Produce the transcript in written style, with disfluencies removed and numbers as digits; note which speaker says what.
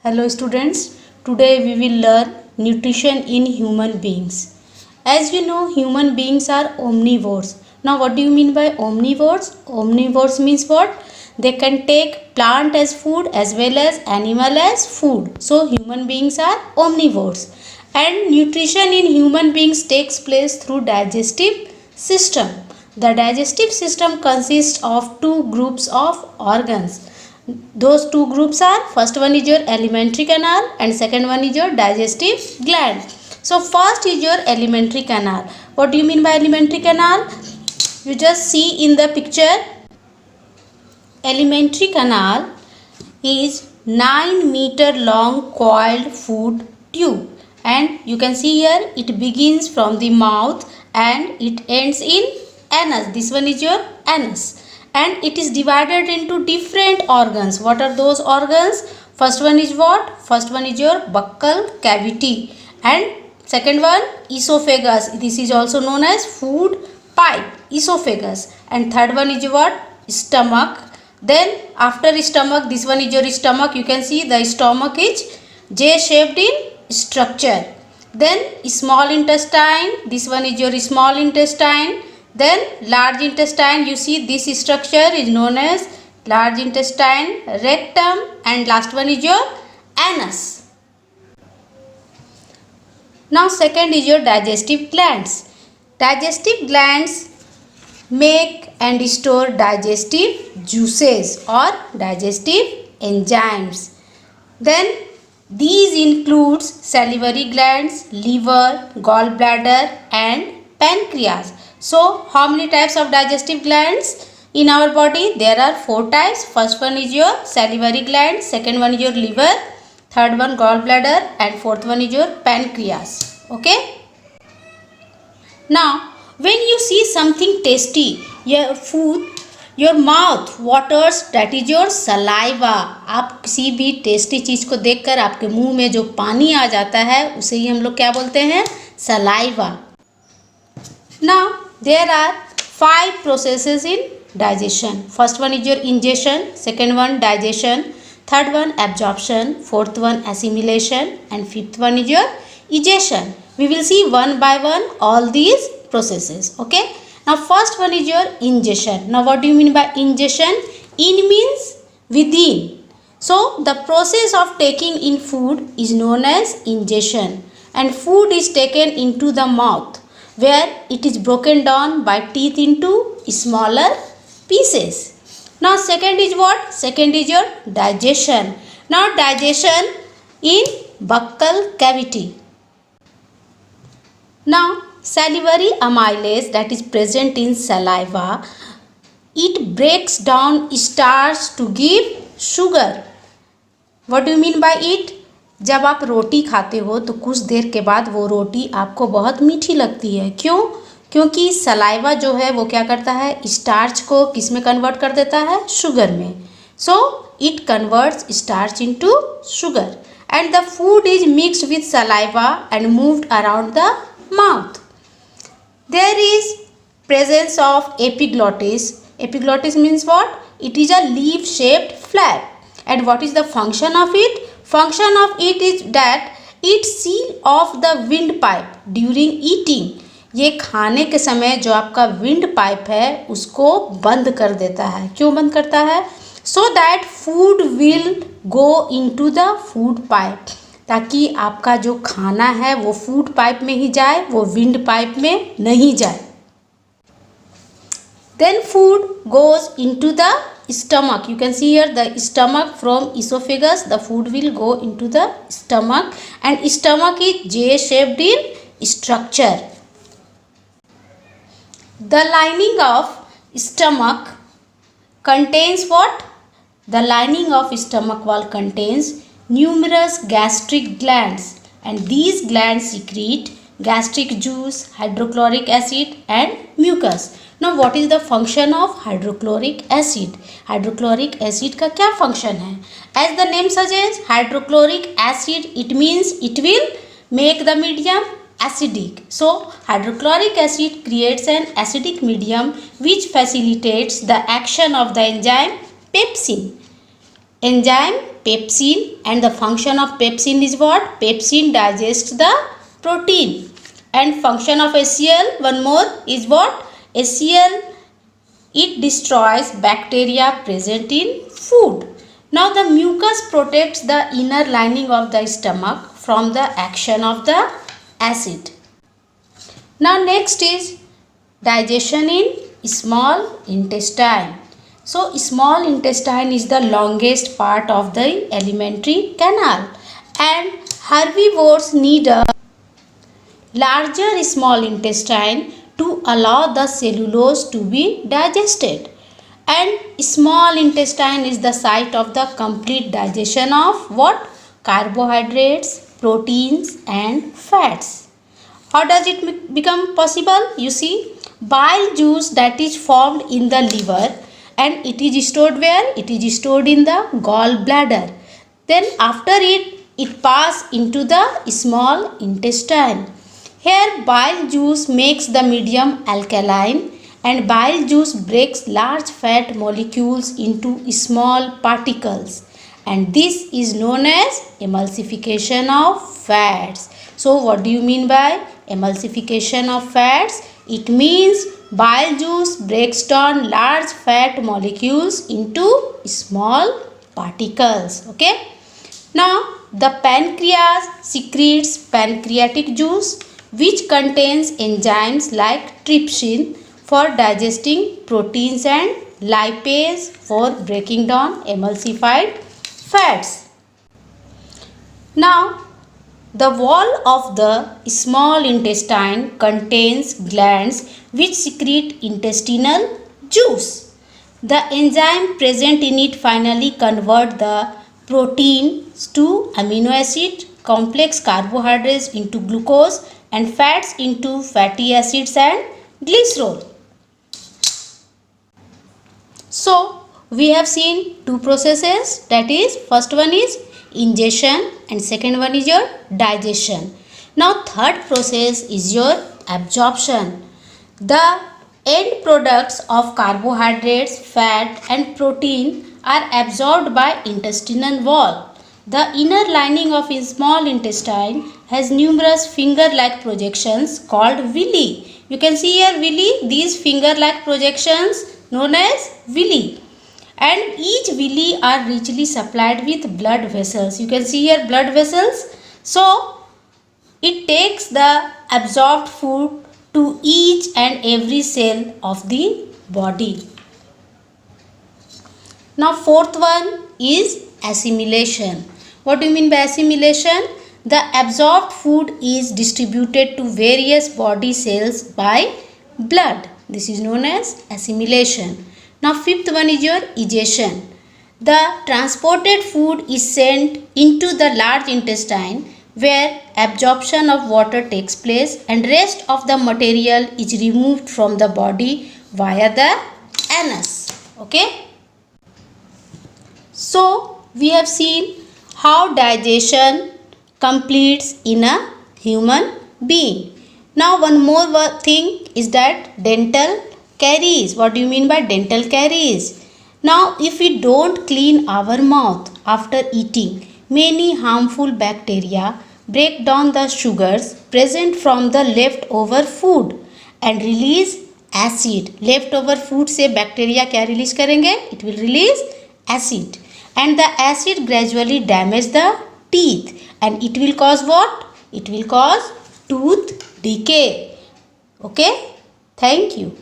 Speaker 1: Hello students, today we will learn nutrition in human beings. As you know, human beings are omnivores. Now what do you mean by omnivores? Omnivores means what? They can take plant as food as well as animal as food. So human beings are omnivores. And nutrition in human beings takes place through digestive system. The digestive system consists of two groups of organs. Those two groups are, first one is your alimentary canal and second one is your digestive gland. So first is your alimentary canal. What do you mean by alimentary canal? You just see in the picture. Alimentary canal is 9-meter long coiled food tube, and you can see here it begins from the mouth and it ends in anus. This one is your anus, and it is divided into different organs. What are those organs? First one is what? First one is your buccal cavity, and second one esophagus. This is also known as food pipe, esophagus. And third one is what? Stomach. Then after stomach, this one is your stomach. You can see the stomach is J shaped in structure. Then small intestine, this one is your small intestine. Then large intestine, you see this structure is known as large intestine, rectum, and last one is your anus. Now second is your digestive glands. Digestive glands make and store digestive juices or digestive enzymes. Then these includes salivary glands, liver, gallbladder, and pancreas. So how many types of digestive glands in our body? There are 4 types. First one is your salivary gland, second one is your liver, third one gallbladder, and fourth one is your pancreas. Okay? Now when you see something tasty, your food, your mouth waters, that is your saliva. आप किसी भी tasty चीज़ को देखकर आपके मुंह में जो पानी आ जाता है उसे ही हम लोग क्या बोलते हैं? Saliva. Now there are 5 processes in digestion. First one is your ingestion, second one digestion, third one absorption, fourth one assimilation, and fifth one is your egestion. We will see one by one all these processes. Okay? Now first one is your ingestion. Now what do you mean by ingestion? In means within. So the process of taking in food is known as ingestion, and food is taken into the mouth where it is broken down by teeth into smaller pieces. Now second is what? Second is your digestion. Now digestion in buccal cavity. Now salivary amylase that is present in saliva, it breaks down starch to give sugar. What do you mean by it? जब आप रोटी खाते हो तो कुछ देर के बाद वो रोटी आपको बहुत मीठी लगती है. क्यों? क्योंकि सलाइवा जो है वो क्या करता है? स्टार्च को किस में कन्वर्ट कर देता है? शुगर में. So it converts starch into sugar, and the food is mixed with saliva and moved around the mouth. There is presence of epiglottis. Epiglottis means what? It is a leaf-shaped flap. And what is the function of it? Function of it is that it seal off the windpipe during eating. ये खाने के समय जो आपका wind pipe है उसको बंद कर देता है. क्यों बंद करता है? So that food will go into the food pipe. ताकि आपका जो खाना है वो फूड पाइप में ही जाए, वो विंड पाइप में नहीं जाए. Then food goes into the stomach. You can see here the stomach. From esophagus the food will go into the stomach, and stomach is J-shaped in structure. The lining of stomach contains what? The lining of stomach wall contains numerous gastric glands, and these glands secrete gastric juice, hydrochloric acid, and mucus. Now what is the function of hydrochloric acid? Hydrochloric acid का क्या function है? As the name suggests, hydrochloric acid, it means it will make the medium acidic. So hydrochloric acid creates an acidic medium which facilitates the action of the enzyme pepsin. Enzyme pepsin, and the function of pepsin is what? Pepsin digests the protein, and function of HCl, one more, is what? HCl, it destroys bacteria present in food. Now the mucus protects the inner lining of the stomach from the action of the acid. Now next is digestion in small intestine. So small intestine is the longest part of the alimentary canal, and herbivores need a larger small intestine to allow the cellulose to be digested. And small intestine is the site of the complete digestion of what? Carbohydrates, proteins and fats. How does it become possible? You see, bile juice that is formed in the liver, and it is stored where? It is stored in the gallbladder. Then after it passes into the small intestine. Here bile juice makes the medium alkaline, and bile juice breaks large fat molecules into small particles, and this is known as emulsification of fats. So what do you mean by emulsification of fats? It means bile juice breaks down large fat molecules into small particles. Okay. Now the pancreas secretes pancreatic juice, which contains enzymes like trypsin for digesting proteins and lipase for breaking down emulsified fats. Now the wall of the small intestine contains glands which secrete intestinal juice. The enzyme present in it finally convert the proteins to amino acid, complex carbohydrates into glucose, and fats into fatty acids and glycerol. So we have seen two processes, that is, first one is ingestion and second one is your digestion. Now third process is your absorption. The end products of carbohydrates, fat and protein are absorbed by intestinal wall. The inner lining of a small intestine has numerous finger-like projections called villi. You can see here villi, these finger-like projections known as villi. And each villi are richly supplied with blood vessels. You can see here blood vessels. So it takes the absorbed food to each and every cell of the body. Now fourth one is assimilation. What do you mean by assimilation? The absorbed food is distributed to various body cells by blood. This is known as assimilation. Now fifth one is your egestion. The transported food is sent into the large intestine where absorption of water takes place and rest of the material is removed from the body via the anus. Okay. So we have seen how digestion completes in a human being. Now one more thing is that dental caries. What do you mean by dental caries? Now if we don't clean our mouth after eating, many harmful bacteria break down the sugars present from the leftover food and release acid. Leftover food से bacteria क्या release करेंगे? It will release acid. And the acid gradually damage the teeth, and it will cause what? It will cause tooth decay. Okay, thank you.